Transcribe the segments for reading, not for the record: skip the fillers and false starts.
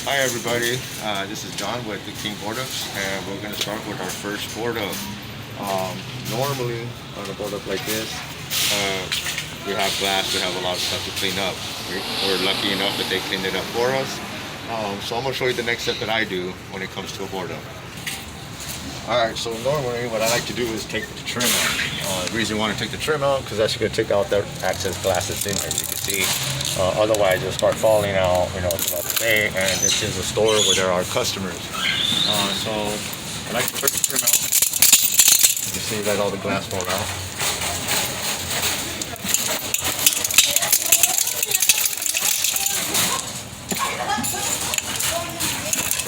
Hi everybody, this is John with the King Board Ups, and we're going to start with our first board up. Normally on a board up like this, uh, we have glass, we have a lot of stuff to clean up. We're lucky enough that they cleaned it up for us. So I'm going to show you the next step that I do when it comes to a board up. Alright, so normally what I like to do is take the trim out. The reason you want to take the trim out because that's going to take out the excess glass that's in there, as you can see. Otherwise it'll start falling out, throughout the day, and this is a store where there are customers. So I like to put the trim out. You see, let all the glass fall out.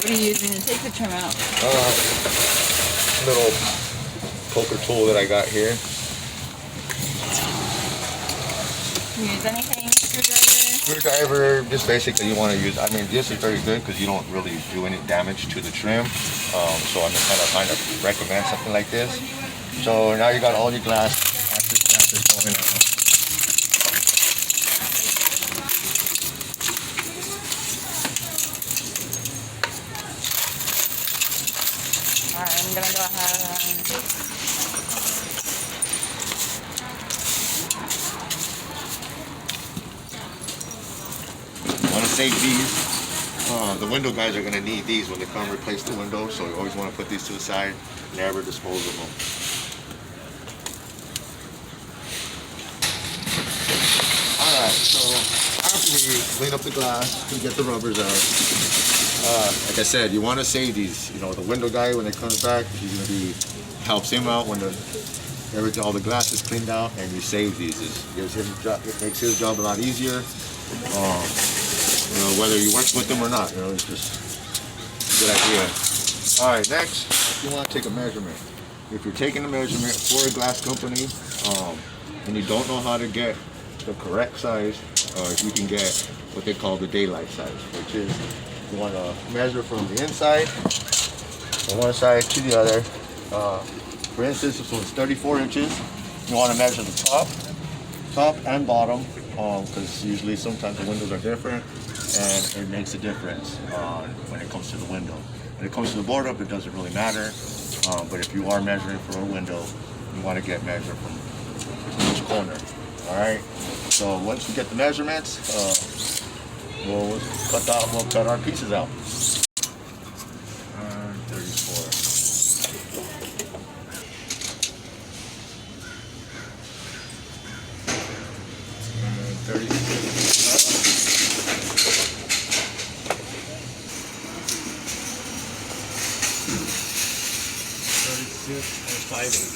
What are you using to take the trim out? Little poker tool that I got here. Can you use anything? Screwdriver? Screwdriver, just basically you want to use, this is very good because you don't really do any damage to the trim. So I'm just kind of recommend something like this. So now you got all your glass, excess glass going out. Alright, I'm gonna go ahead and... Want to save these. The window guys are going to need these when they come replace the window, so you always want to put these to the side, never dispose of them. Alright, so after we clean up the glass, we get the rubbers out. Like I said, you want to save these. The window guy, when he comes back, he's going to be, helps him out when all the glass is cleaned out, and you save these. It makes his job a lot easier. Whether you work with them or not, it's just a good idea. All right, next, you want to take a measurement. If you're taking a measurement for a glass company, and you don't know how to get the correct size, you can get what they call the daylight size, which is you want to measure from the inside, from one side to the other. For instance, this one's 34 inches. You want to measure the top and bottom, because usually sometimes the windows are different, and it makes a difference when it comes to the window. When it comes to the board up, it doesn't really matter, but if you are measuring for a window, you want to get measured from each corner. All right. So once we get the measurements, we'll cut our pieces out. 34. 5/8.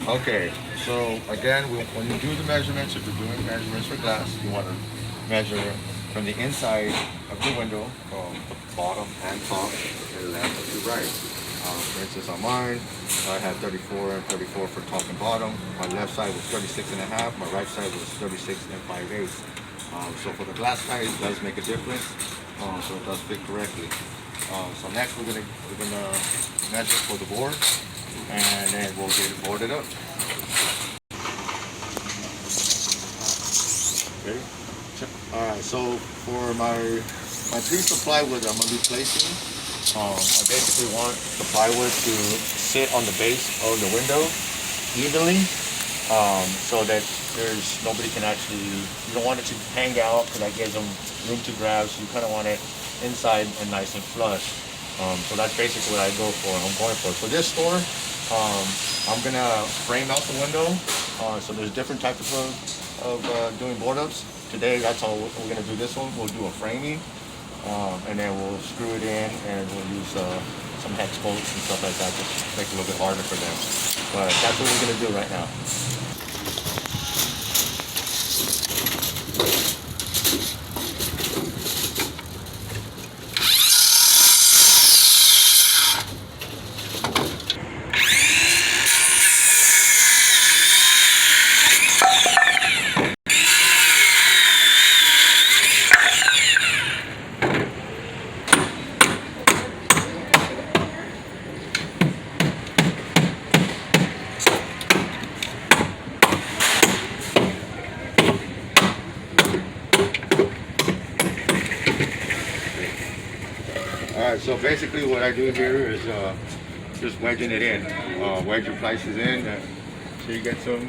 Okay, so again, when you do the measurements, if you're doing measurements for glass, you want to measure from the inside of the window, from bottom and top, to the left to the right. For instance, on mine, I had 34 and 34 for top and bottom. My left side was 36 and a half. My right side was 36 and 5/8. So for the glass size, it does make a difference. So it does fit correctly. So next we're gonna measure for the board, and then we'll get it boarded up. Okay. All right. So for my piece of plywood I'm gonna be placing, I basically want the plywood to sit on the base of the window evenly, so that nobody can actually. You don't want it to hang out because that gives them room to grab. So you kind of want it inside and nice and flush. So that's basically what I'm going for. For this store, I'm gonna frame out the window. So there's different types of doing board ups. Today, that's all we're gonna do. This one, we'll do a framing, and then we'll screw it in, and we'll use some hex bolts and stuff like that, just to make it a little bit harder for them. But that's what we're gonna do right now. Alright, so basically what I do here is just wedging it in. Wedge your slices in so you get some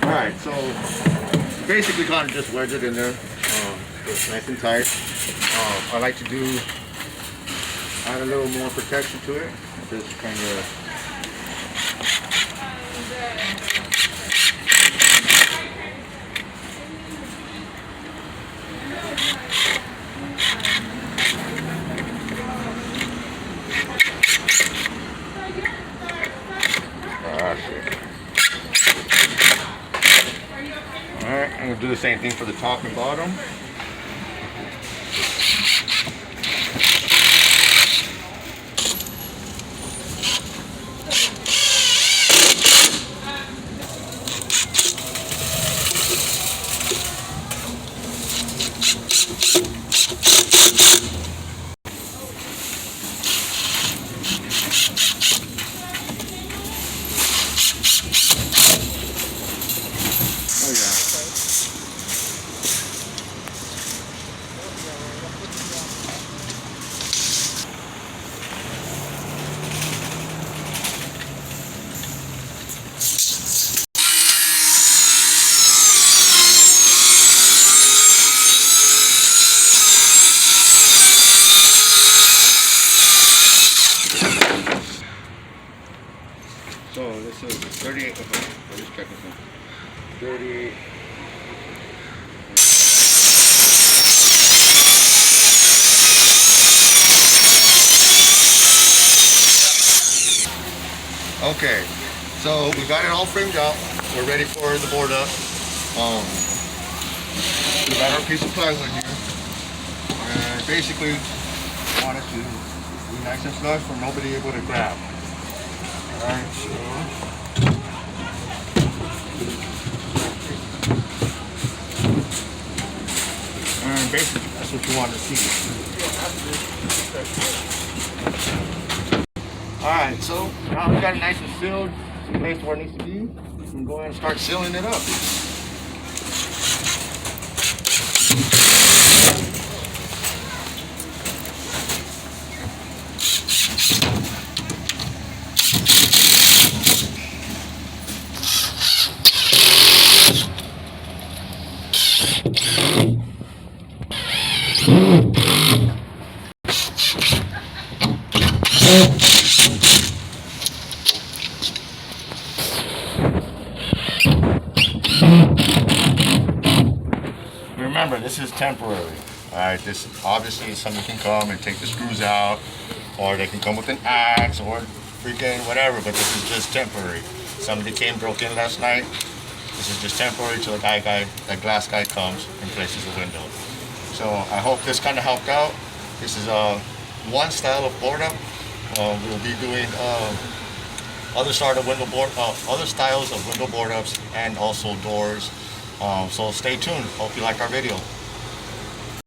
Alright, so basically kind of just wedge it in there, it's nice and tight. I like to add a little more protection to it, just kind of Alright, I'm going to do the same thing for the top and bottom. So this is 38. I'll just check this out. 38. Okay, so we got it all framed out. We're ready for the board up. We got our piece of plywood here. And basically, we want it to be nice and flush for nobody able to grab. Alright, so and basically that's what you want to see. Alright, so now we got it nice and sealed, placed where it needs to be. We can go ahead and start sealing it up. Remember, this is temporary. Alright, this obviously somebody can come and take the screws out, or they can come with an axe or freaking whatever, but this is just temporary. Somebody came, broke in last night. This is just temporary till the glass guy comes and places the window. So I hope this kind of helped out. This is one style of board up. We'll be doing other styles of window board ups and also doors. So stay tuned. Hope you like our video.